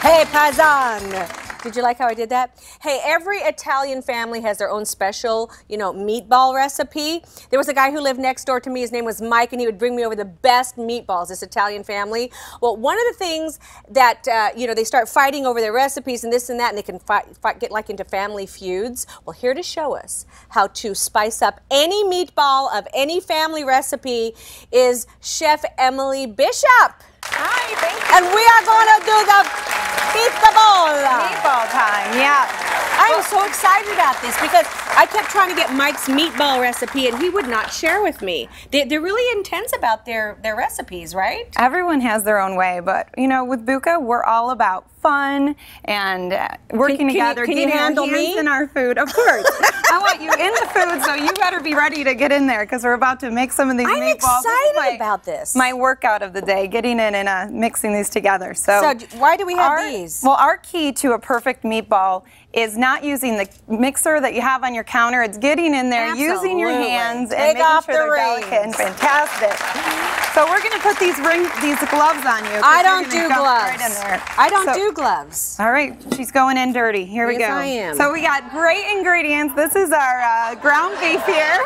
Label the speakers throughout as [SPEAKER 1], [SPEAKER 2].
[SPEAKER 1] Hey, Paisan! Did you like how I did that? Hey, every Italian family has their own special, meatball recipe. There was a guy who lived next door to me. His name was Mike, and he would bring me over the best meatballs, this Italian family. Well, one of the things that, they start fighting over their recipes and this and that, and they can get like into family feuds. Well, here to show us how to spice up any meatball of any family recipe is Chef Emily Bishop.
[SPEAKER 2] Hi, thank you.
[SPEAKER 1] And we are going to do the meatball.
[SPEAKER 2] Meatball time, yeah.
[SPEAKER 1] I'm so excited about this because I kept trying to get Mike's meatball recipe and he would not share with me. They're really intense about their recipes, right?
[SPEAKER 2] Everyone has their own way, but with Buca, we're all about fun and working together, getting our hands in our food. Of course. I want you in the food, so you better be ready to get in there because we're about to make some of these meatballs.
[SPEAKER 1] I'm excited about this.
[SPEAKER 2] My workout of the day, getting in and mixing these together. So
[SPEAKER 1] why do we have these?
[SPEAKER 2] Well, our key to a perfect meatball is not using the mixer that you have on your counter. It's getting in there, using your hands, and making sure they're delicate and fantastic. So we're going to put these gloves on you.
[SPEAKER 1] I don't do gloves.
[SPEAKER 2] Right in there.
[SPEAKER 1] I don't do gloves.
[SPEAKER 2] All right, she's going in dirty. Here we go.
[SPEAKER 1] Yes, I am.
[SPEAKER 2] So we got great ingredients. This is our ground beef here.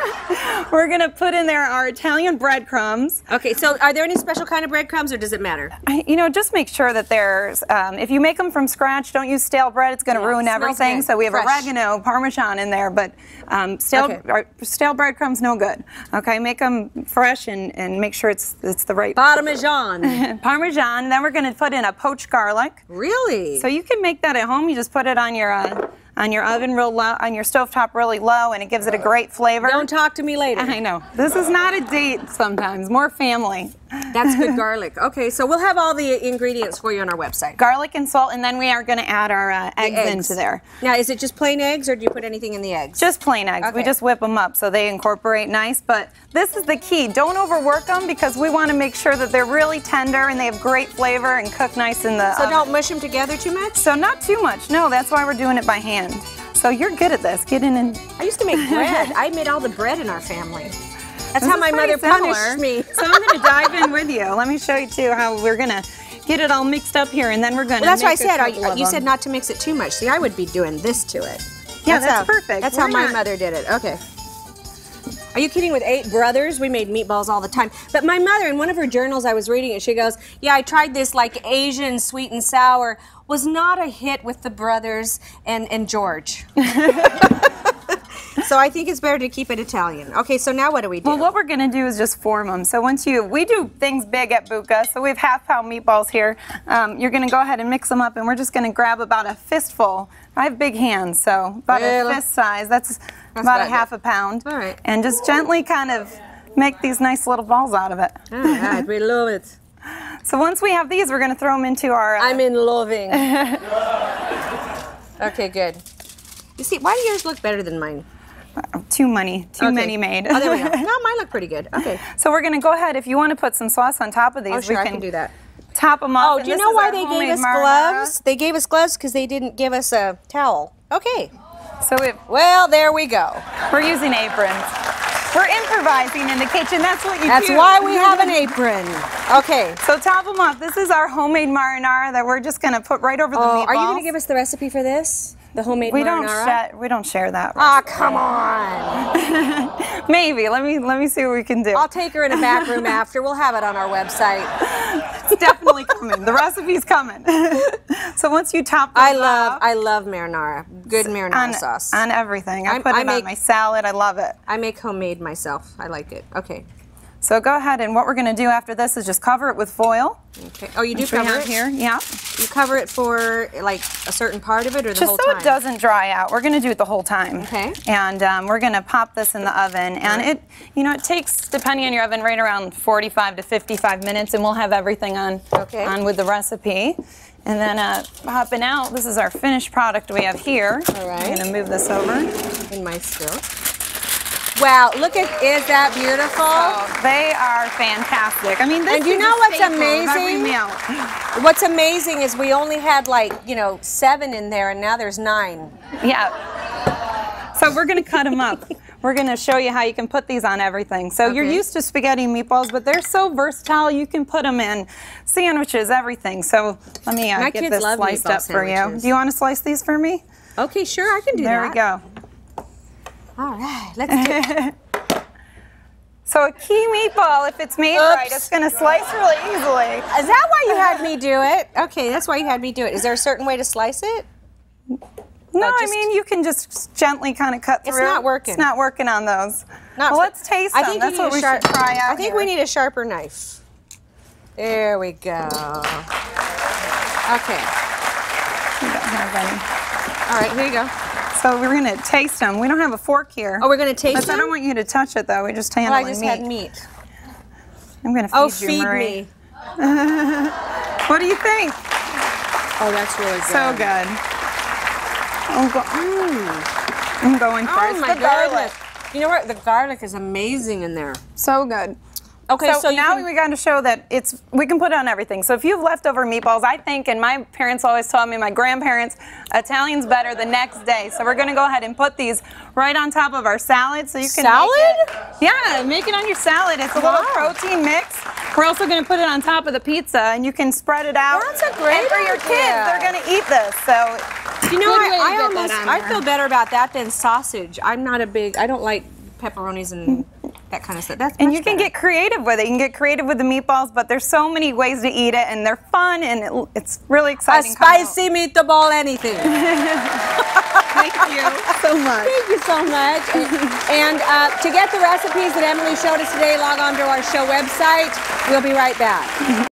[SPEAKER 2] We're going to put in there our Italian breadcrumbs.
[SPEAKER 1] Okay, so are there any special kind of breadcrumbs, or does it matter?
[SPEAKER 2] Just make sure that there's, if you make them from scratch, don't use stale bread. It's going to ruin everything. So we have oregano, parmesan in there, but stale breadcrumbs no good. Okay, make them fresh and make sure it's the right
[SPEAKER 1] Parmesan.
[SPEAKER 2] Parmesan. Then we're going to put in a poached garlic.
[SPEAKER 1] Really?
[SPEAKER 2] So you can make that at home. You just put it on your oven real low, on your stovetop really low, and it gives it a great flavor.
[SPEAKER 1] Don't talk to me later.
[SPEAKER 2] I know. This is not a date sometimes, more family.
[SPEAKER 1] That's good garlic. Okay, so we'll have all the ingredients for you on our website.
[SPEAKER 2] Garlic and salt, and then we are going to add our eggs into there.
[SPEAKER 1] Now, is it just plain eggs, or do you put anything in the eggs?
[SPEAKER 2] Just plain eggs. Okay. We just whip them up so they incorporate nice, but this is the key. Don't overwork them because we want to make sure that they're really tender and they have great flavor and cook nice in the oven.
[SPEAKER 1] Don't mush them together too much?
[SPEAKER 2] So not too much. No, that's why we're doing it by hand. So you're good at this. Get in and...
[SPEAKER 1] I used to make bread. I made all the bread in our family. That's how my mother punished me.
[SPEAKER 2] So I'm going to dive in with you. Let me show you too how we're going to get it all mixed up here, and then we're going to.
[SPEAKER 1] Well, that's why I said you said not to mix it too much. See, I would be doing this to it.
[SPEAKER 2] Yeah, that's perfect.
[SPEAKER 1] That's how my mother did it. Okay. Are you kidding? With 8 brothers, we made meatballs all the time. But my mother, in one of her journals, I was reading it, she goes, yeah, I tried this like Asian sweet and sour, was not a hit with the brothers and George. So I think it's better to keep it Italian. Okay, so now what do we do?
[SPEAKER 2] Well, what we're going to do is just form them. So we do things big at Buca, so we have half-pound meatballs here. You're going to go ahead and mix them up, and we're just going to grab about a fistful. I have big hands, so about a fist size. That's about a half a pound.
[SPEAKER 1] All right.
[SPEAKER 2] And just gently kind of make these nice little balls out of it.
[SPEAKER 1] All right, we love it.
[SPEAKER 2] So once we have these, we're going to throw them into our...
[SPEAKER 1] I'm in loving. Okay, good. You see, why do yours look better than mine?
[SPEAKER 2] Too many made.
[SPEAKER 1] Oh, there we go. No, mine look pretty good. Okay.
[SPEAKER 2] So we're going to go ahead. If you want to put some sauce on top of these,
[SPEAKER 1] we can do that.
[SPEAKER 2] Top them off.
[SPEAKER 1] Oh, do you know why they gave us gloves? They gave us gloves because they didn't give us a towel. Okay.
[SPEAKER 2] So
[SPEAKER 1] well, there we go.
[SPEAKER 2] We're using aprons. We're improvising in the kitchen. That's what you do.
[SPEAKER 1] That's why we have an apron. Okay.
[SPEAKER 2] So top them off. This is our homemade marinara that we're just going to put right over the meatballs.
[SPEAKER 1] Are you going to give us the recipe for this? The homemade marinara?
[SPEAKER 2] We don't share that.
[SPEAKER 1] Ah, come on.
[SPEAKER 2] Maybe. Let me see what we can do.
[SPEAKER 1] I'll take her in a back room after. We'll have it on our website.
[SPEAKER 2] It's definitely coming. The recipe's coming. So once you top them
[SPEAKER 1] I love marinara. Good marinara sauce.
[SPEAKER 2] On everything. I put it on my salad. I love it.
[SPEAKER 1] I make homemade myself. I like it. Okay.
[SPEAKER 2] So go ahead, and what we're going to do after this is just cover it with foil.
[SPEAKER 1] Okay. Oh, you do cover it?
[SPEAKER 2] Here, yeah.
[SPEAKER 1] You cover it for like a certain part of it, or the whole time?
[SPEAKER 2] Just so it doesn't dry out. We're going to do it the whole time.
[SPEAKER 1] Okay.
[SPEAKER 2] And we're going to pop this in the oven, and it takes, depending on your oven, right around 45 to 55 minutes, and we'll have everything on with the recipe. And then popping out, this is our finished product we have here.
[SPEAKER 1] All right.
[SPEAKER 2] I'm going to move this over.
[SPEAKER 1] In my still. Wow, look at, is that beautiful?
[SPEAKER 2] So they are fantastic. I mean, this
[SPEAKER 1] and you know what's amazing? What's amazing is we only had 7 in there, and now there's 9.
[SPEAKER 2] Yeah. So we're going to cut them up. we're going to show you how you can put these on everything. So you're used to spaghetti and meatballs, but they're so versatile. You can put them in sandwiches, everything. So let me get this sliced up for you. Do you want to slice these for me?
[SPEAKER 1] Okay, sure, I can do that.
[SPEAKER 2] There we go.
[SPEAKER 1] All right, let's do it.
[SPEAKER 2] So a key meatball, if it's made right, it's going to slice really easily.
[SPEAKER 1] Is that why you had me do it? Okay, that's why you had me do it. Is there a certain way to slice it?
[SPEAKER 2] No, I mean, you can just gently kind of cut through.
[SPEAKER 1] It's not working.
[SPEAKER 2] It's not working on those. Well, let's taste them. That's what we should try out.
[SPEAKER 1] I think we need a sharper knife. There we go. Okay.
[SPEAKER 2] We don't have any.
[SPEAKER 1] All right, here you go.
[SPEAKER 2] So we're going to taste them. We don't have a fork here.
[SPEAKER 1] Oh, we're going to taste them?
[SPEAKER 2] I don't want you to touch it, though. We just handle
[SPEAKER 1] I just had meat.
[SPEAKER 2] I'm going to feed you, Marie.
[SPEAKER 1] Me.
[SPEAKER 2] What do you think?
[SPEAKER 1] Oh, that's really good.
[SPEAKER 2] So good. I'm going for it.
[SPEAKER 1] Oh, my garlic. You know what? The garlic is amazing in there.
[SPEAKER 2] So good.
[SPEAKER 1] Okay,
[SPEAKER 2] so now we got to show that we can put it on everything. So if you have leftover meatballs, I think, and my parents always taught me, my grandparents, Italian's better the next day. So we're going to go ahead and put these right on top of our salad. So you can make it on your salad. It's a little protein mix. We're also going to put it on top of the pizza, and you can spread it out.
[SPEAKER 1] That's a great
[SPEAKER 2] And for your kids, they're going to eat this. So
[SPEAKER 1] you know, I feel better about that than sausage. I don't like pepperonis and that kind of stuff.
[SPEAKER 2] And you can get creative with it. You can get creative with the meatballs, but there's so many ways to eat it, and they're fun, and it's really exciting.
[SPEAKER 1] A spicy meatball, anything.
[SPEAKER 2] Thank you so much.
[SPEAKER 1] Thank you so much. And to get the recipes that Emily showed us today, log on to our show website. We'll be right back.